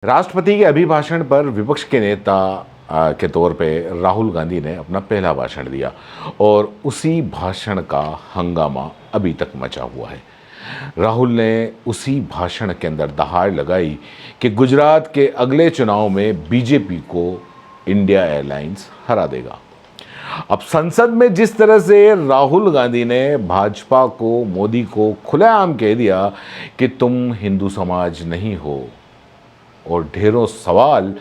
राष्ट्रपति के अभिभाषण पर विपक्ष के नेता के तौर पे राहुल गांधी ने अपना पहला भाषण दिया और उसी भाषण का हंगामा अभी तक मचा हुआ है। राहुल ने उसी भाषण के अंदर दहाड़ लगाई कि गुजरात के अगले चुनाव में बीजेपी को इंडिया एयरलाइंस हरा देगा। अब संसद में जिस तरह से राहुल गांधी ने भाजपा को, मोदी को खुलेआम कह दिया कि तुम हिंदू समाज नहीं हो और ढेरों सवाल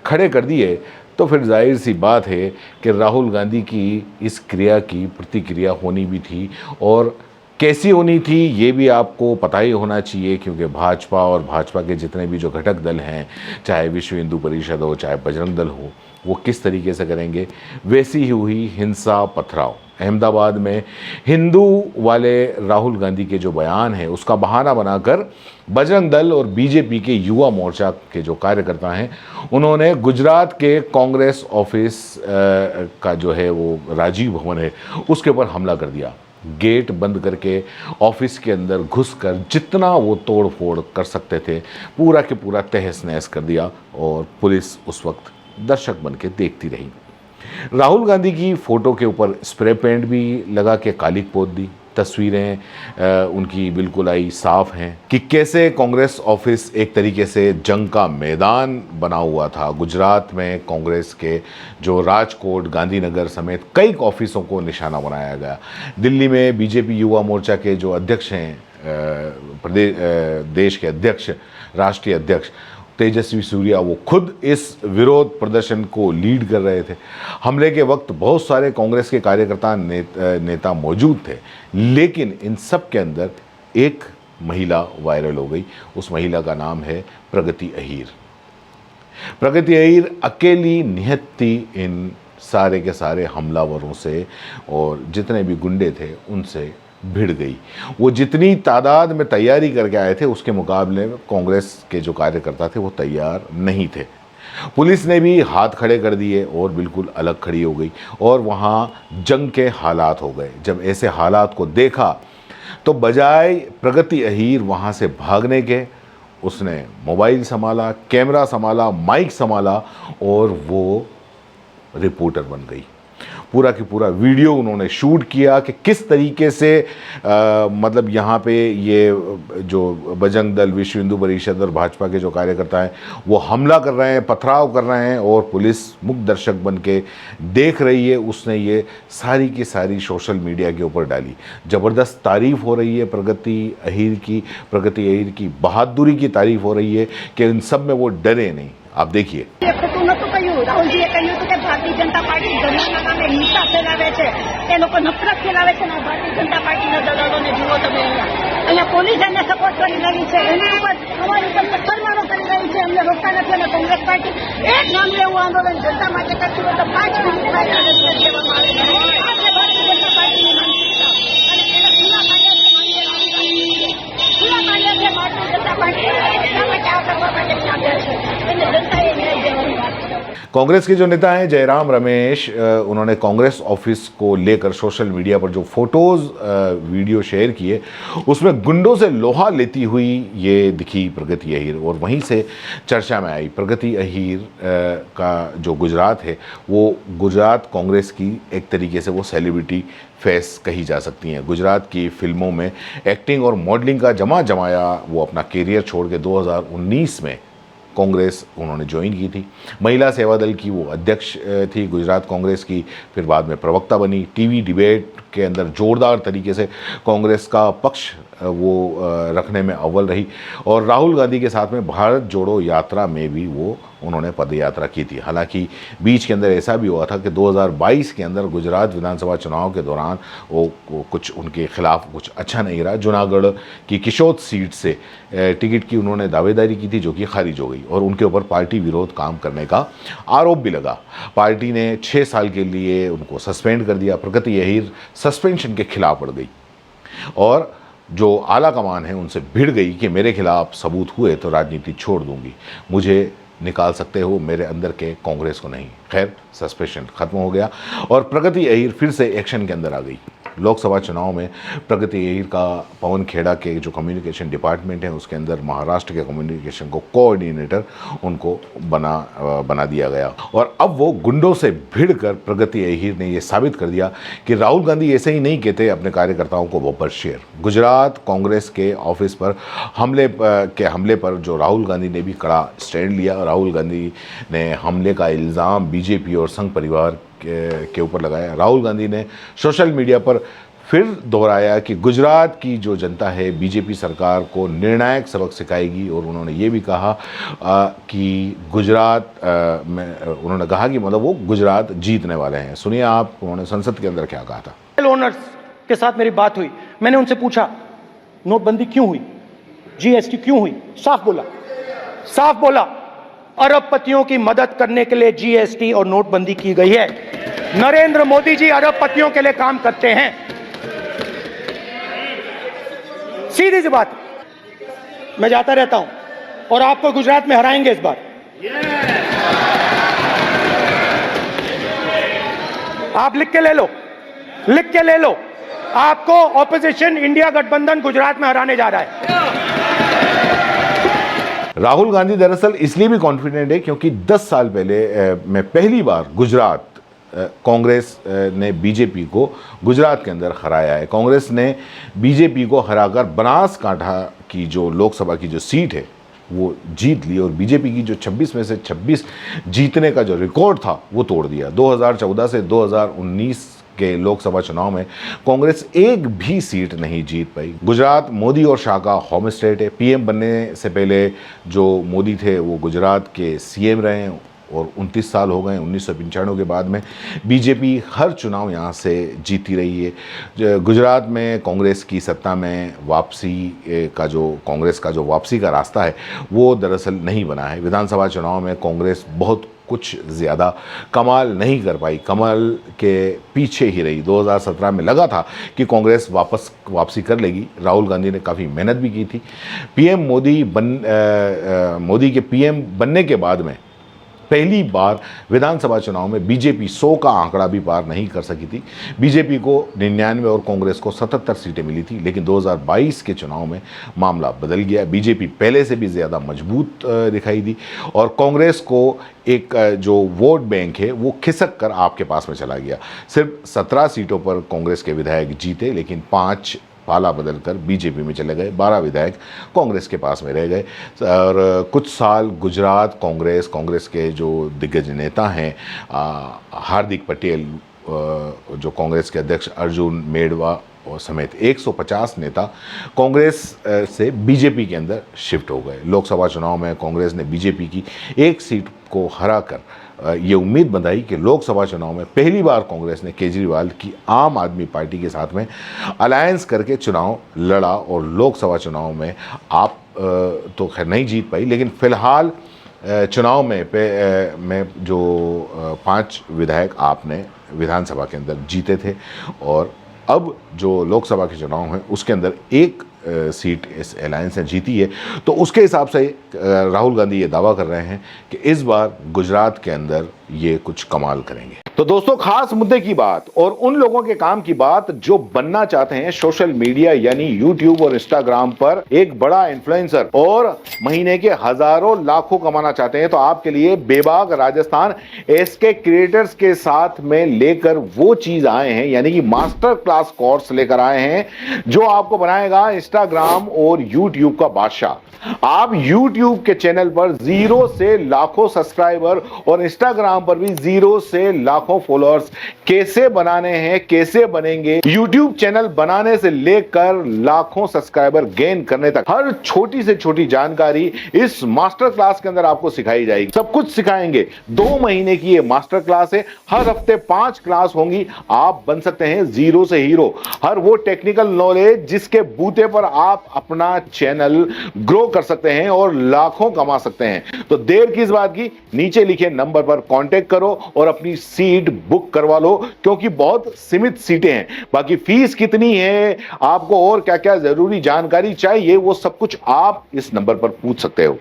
खड़े कर दिए, तो फिर जाहिर सी बात है कि राहुल गांधी की इस क्रिया की प्रतिक्रिया होनी भी थी और कैसी होनी थी ये भी आपको पता ही होना चाहिए, क्योंकि भाजपा और भाजपा के जितने भी जो घटक दल हैं, चाहे विश्व हिंदू परिषद हो, चाहे बजरंग दल हो, वो किस तरीके से करेंगे। वैसी ही हुई हिंसा पथराव। अहमदाबाद में हिंदू वाले राहुल गांधी के जो बयान है उसका बहाना बनाकर बजरंग दल और बीजेपी के युवा मोर्चा के जो कार्यकर्ता हैं, उन्होंने गुजरात के कांग्रेस ऑफिस का जो है वो राजीव भवन है उसके ऊपर हमला कर दिया। गेट बंद करके ऑफिस के अंदर घुसकर जितना वो तोड़ फोड़ कर सकते थे पूरा के पूरा तहस नहस कर दिया और पुलिस उस वक्त दर्शक बन के देखती रही। राहुल गांधी की फ़ोटो के ऊपर स्प्रे पेंट भी लगा के कालिक पोत दी। तस्वीरें उनकी बिल्कुल आई साफ हैं कि कैसे कांग्रेस ऑफिस एक तरीके से जंग का मैदान बना हुआ था। गुजरात में कांग्रेस के जो राजकोट, गांधीनगर समेत कई ऑफिसों को निशाना बनाया गया। दिल्ली में बीजेपी युवा मोर्चा के जो अध्यक्ष हैं, देश के अध्यक्ष, राष्ट्रीय अध्यक्ष तेजस्वी सूर्या, वो खुद इस विरोध प्रदर्शन को लीड कर रहे थे। हमले के वक्त बहुत सारे कांग्रेस के कार्यकर्ता नेता मौजूद थे, लेकिन इन सब के अंदर एक महिला वायरल हो गई। उस महिला का नाम है प्रगति अहीर। प्रगति अहीर अकेली निहत थी इन सारे के सारे हमलावरों से और जितने भी गुंडे थे उनसे भिड़ गई। वो जितनी तादाद में तैयारी करके आए थे उसके मुकाबले में कांग्रेस के जो कार्यकर्ता थे वो तैयार नहीं थे। पुलिस ने भी हाथ खड़े कर दिए और बिल्कुल अलग खड़ी हो गई और वहाँ जंग के हालात हो गए। जब ऐसे हालात को देखा तो बजाय प्रगति अहीर वहाँ से भागने के, उसने मोबाइल संभाला, कैमरा संभाला, माइक संभाला और वो रिपोर्टर बन गई। पूरा की पूरा वीडियो उन्होंने शूट किया कि किस तरीके से मतलब यहाँ पे ये जो बजरंग दल, विश्व हिंदू परिषद और भाजपा के जो कार्यकर्ता हैं वो हमला कर रहे हैं, पथराव कर रहे हैं और पुलिस मुक्त दर्शक बन के देख रही है। उसने ये सारी की सारी सोशल मीडिया के ऊपर डाली। ज़बरदस्त तारीफ़ हो रही है प्रगति अहीर की बहादुरी की तारीफ़ हो रही है कि इन सब में वो डरे नहीं। आप देखिए। રાહુલજીએ કહ્યું હતું કે ભારતીય જનતા પાર્ટી ધર્મના નામે હિંસા ફેલાવે છે, એ લોકો નફરત ફેલાવે છે અને ભારતીય જનતા પાર્ટીના દલાલોને જુઓ તમે અહીંયા પોલીસ એમને સપોર્ટ કરી રહી છે, એની ઉપર અમારી ઉપર પથ્થરમારો કરી રહી છે, અમને રોકતા નથી અને કોંગ્રેસ પાર્ટી એક નામ લેવું આંદોલન જનતા માટે કરતી હોય તો 5 મિનિટમાં આંદોલન દેવામાં આવે છે। આ છે ભારતીય જનતા પાર્ટીની માનસિકતા અને એને ખુલ્લા કાઢ્યા છે ભારતીય જનતા પાર્ટી એટલા માટે આ કરવા માટે આવ્યા છે એને જનતાએ ન્યાય દેવાની વાત છે। कांग्रेस के जो नेता हैं जयराम रमेश, उन्होंने कांग्रेस ऑफिस को लेकर सोशल मीडिया पर जो फोटोज़ वीडियो शेयर किए उसमें गुंडों से लोहा लेती हुई ये दिखी प्रगति अहीर और वहीं से चर्चा में आई। प्रगति अहीर का जो गुजरात है वो गुजरात कांग्रेस की एक तरीके से वो सेलिब्रिटी फेस कही जा सकती हैं। गुजरात की फिल्मों में एक्टिंग और मॉडलिंग का जमाया वो अपना कैरियर छोड़ के 2019 में कांग्रेस उन्होंने ज्वाइन की थी। महिला सेवा दल की वो अध्यक्ष थी गुजरात कांग्रेस की, फिर बाद में प्रवक्ता बनी। टीवी डिबेट के अंदर जोरदार तरीके से कांग्रेस का पक्ष वो रखने में अव्वल रही और राहुल गांधी के साथ में भारत जोड़ो यात्रा में भी वो उन्होंने पदयात्रा की थी। हालांकि बीच के अंदर ऐसा भी हुआ था कि 2022 के अंदर गुजरात विधानसभा चुनाव के दौरान वो कुछ उनके खिलाफ कुछ अच्छा नहीं रहा। जूनागढ़ की किशोद सीट से टिकट की उन्होंने दावेदारी की थी जो कि खारिज हो गई और उनके ऊपर पार्टी विरोध काम करने का आरोप भी लगा। पार्टी ने 6 साल के लिए उनको सस्पेंड कर दिया। प्रगति अहीर सस्पेंशन के खिलाफ बढ़ गई और जो आला कमान है उनसे भिड़ गई कि मेरे खिलाफ सबूत हुए तो राजनीति छोड़ दूंगी, मुझे निकाल सकते हो, मेरे अंदर के कांग्रेस को नहीं। खैर सस्पेंशन खत्म हो गया और प्रगति अहीर फिर से एक्शन के अंदर आ गई। लोकसभा चुनाव में प्रगति अहीर का पवन खेड़ा के जो कम्युनिकेशन डिपार्टमेंट है उसके अंदर महाराष्ट्र के कम्युनिकेशन को कोऑर्डिनेटर उनको बना दिया गया। और अब वो गुंडों से भिड़कर प्रगति अहीर ने ये साबित कर दिया कि राहुल गांधी ऐसे ही नहीं कहते अपने कार्यकर्ताओं को वापस शेयर। गुजरात कांग्रेस के ऑफिस पर हमले पर जो राहुल गांधी ने भी कड़ा स्टैंड लिया। राहुल गांधी ने हमले का इल्ज़ाम बीजेपी और संघ परिवार के ऊपर लगाया। राहुल गांधी ने सोशल मीडिया पर फिर दोहराया कि गुजरात की जो जनता है बीजेपी सरकार को निर्णायक सबक सिखाएगी। और उन्होंने ये भी कहा कि गुजरात में उन्होंने कहा कि मतलब वो गुजरात जीतने वाले हैं। सुनिए आप उन्होंने संसद के अंदर क्या कहा था। ओनर्स के साथ मेरी बात हुई, मैंने उनसे पूछा नोटबंदी क्यों हुई, जीएसटी क्यों हुई, साफ बोला अरबपतियों की मदद करने के लिए जीएसटी और नोटबंदी की गई है। नरेंद्र मोदी जी अरबपतियों के लिए काम करते हैं, सीधी सी बात। मैं जाता रहता हूं और आपको गुजरात में हराएंगे इस बार। आप लिख के ले लो, आपको ऑपोजिशन इंडिया गठबंधन गुजरात में हराने जा रहा है। राहुल गांधी दरअसल इसलिए भी कॉन्फिडेंट है क्योंकि 10 साल पहले में पहली बार गुजरात कांग्रेस ने बीजेपी को गुजरात के अंदर हराया है। कांग्रेस ने बीजेपी को हराकर बनासकांठा की जो लोकसभा की जो सीट है वो जीत ली और बीजेपी की जो 26 में से 26 जीतने का जो रिकॉर्ड था वो तोड़ दिया। 2014 से 2019 के लोकसभा चुनाव में कांग्रेस एक भी सीट नहीं जीत पाई। गुजरात मोदी और शाह का होम स्टेट है। पीएम बनने से पहले जो मोदी थे वो गुजरात के सीएम रहे हैं और 29 साल हो गए। 1995 के बाद में बीजेपी हर चुनाव यहाँ से जीती रही है। गुजरात में कांग्रेस की सत्ता में वापसी कांग्रेस का जो वापसी का रास्ता है वो दरअसल नहीं बना है। विधानसभा चुनाव में कांग्रेस बहुत कुछ ज़्यादा कमाल नहीं कर पाई, कमाल के पीछे ही रही। 2017 में लगा था कि कांग्रेस वापसी कर लेगी। राहुल गांधी ने काफ़ी मेहनत भी की थी। मोदी के पीएम बनने के बाद में पहली बार विधानसभा चुनाव में बीजेपी 100 का आंकड़ा भी पार नहीं कर सकी थी। बीजेपी को 99 और कांग्रेस को 77 सीटें मिली थी। लेकिन 2022 के चुनाव में मामला बदल गया। बीजेपी पहले से भी ज़्यादा मजबूत दिखाई दी और कांग्रेस को एक जो वोट बैंक है वो खिसक कर आपके पास में चला गया। सिर्फ 17 सीटों पर कांग्रेस के विधायक जीते, लेकिन 5 पाला बदलकर बीजेपी में चले गए। 12 विधायक कांग्रेस के पास में रह गए। और कुछ साल गुजरात कांग्रेस के जो दिग्गज नेता हैं हार्दिक पटेल, जो कांग्रेस के अध्यक्ष अर्जुन मेड़वा और समेत 150 नेता कांग्रेस से बीजेपी के अंदर शिफ्ट हो गए। लोकसभा चुनाव में कांग्रेस ने बीजेपी की एक सीट को हराकर ये उम्मीद बंधाई कि लोकसभा चुनाव में पहली बार कांग्रेस ने केजरीवाल की आम आदमी पार्टी के साथ में अलायंस करके चुनाव लड़ा और लोकसभा चुनाव में आप तो खैर नहीं जीत पाई, लेकिन फिलहाल चुनाव में जो 5 विधायक आपने विधानसभा के अंदर जीते थे और अब जो लोकसभा के चुनाव हैं उसके अंदर एक सीट इस अलायंस ने जीती है। तो उसके हिसाब से राहुल गांधी ये दावा कर रहे हैं कि इस बार गुजरात के अंदर ये कुछ कमाल करेंगे। तो दोस्तों, खास मुद्दे की बात और उन लोगों के काम की बात जो बनना चाहते हैं सोशल मीडिया यानी यूट्यूब और इंस्टाग्राम पर एक बड़ा इन्फ्लुएंसर और महीने के हजारों लाखों कमाना चाहते हैं, तो आपके लिए बेबाक राजस्थान एसके क्रिएटर्स के साथ में लेकर वो चीज आए हैं, यानी कि मास्टर क्लास कोर्स लेकर आए हैं जो आपको बनाएगा इंस्टाग्राम और यूट्यूब का बादशाह। आप YouTube के चैनल पर 0 से लाखों सब्सक्राइबर और Instagram पर भी 0 से लाखों फॉलोअर्स कैसे बनाने हैं, कैसे बनेंगे, YouTube चैनल बनाने से लेकर लाखों सब्सक्राइबर गेन करने तक हर छोटी से छोटी जानकारी इस मास्टर क्लास के अंदर आपको सिखाई जाएगी। सब कुछ सिखाएंगे। 2 महीने की ये मास्टर क्लास है। हर हफ्ते 5 क्लास होंगी। आप बन सकते हैं 0 से हीरो। हर वो टेक्निकल नॉलेज जिसके बूते पर आप अपना चैनल ग्रो कर सकते हैं और लाखों कमा सकते हैं। तो देर किस बात की, नीचे लिखे नंबर पर कांटेक्ट करो और अपनी सीट बुक करवा लो, क्योंकि बहुत सीमित सीटें हैं। बाकी फीस कितनी है, आपको और क्या क्या जरूरी जानकारी चाहिए, वो सब कुछ आप इस नंबर पर पूछ सकते हो।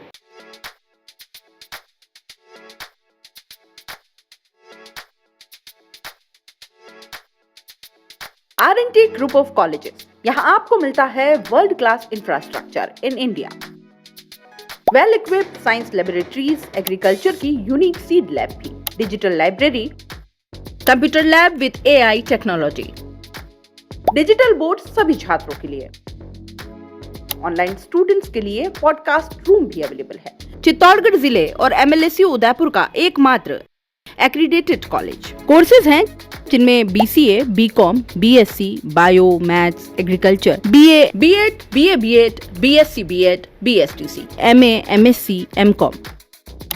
R&T Group of Colleges, यहाँ आपको मिलता है world class infrastructure in India, well equipped science laboratories, agriculture की यूनिक सीड लैब भी, digital library, computer lab with AI technology, digital board सभी छात्रों के लिए, ऑनलाइन स्टूडेंट्स के लिए पॉडकास्ट रूम भी अवेलेबल है। चित्तौड़गढ़ जिले और MLSU उदयपुर का एकमात्र एक्रीडेटेड कॉलेज। कोर्सेज हैं जिनमें BCA, BCom, BSc, bio, maths, agriculture, BA, B.Ed, BA, B.Ed, BSc, B.Ed, BSTC, MA, MSc, MCom।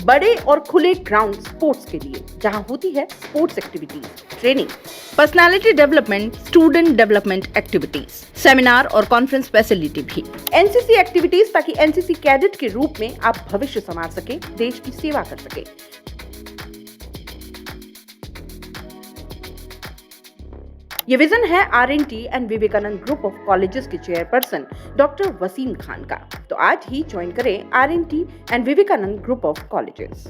बड़े और खुले ग्राउंड स्पोर्ट्स के लिए, जहां होती है sports activities, training, personality development, student development activities, seminar और कॉन्फ्रेंस फैसिलिटी भी, NCC एक्टिविटीज, ताकि NCC कैडेट के रूप में आप भविष्य संवार सके, देश की सेवा कर सके। ये विजन है R&T and Vivekananda group of colleges के चेयरपर्सन डॉक्टर वसीम खान का। तो आज ही ज्वाइन करें R&T and Vivekananda group of colleges.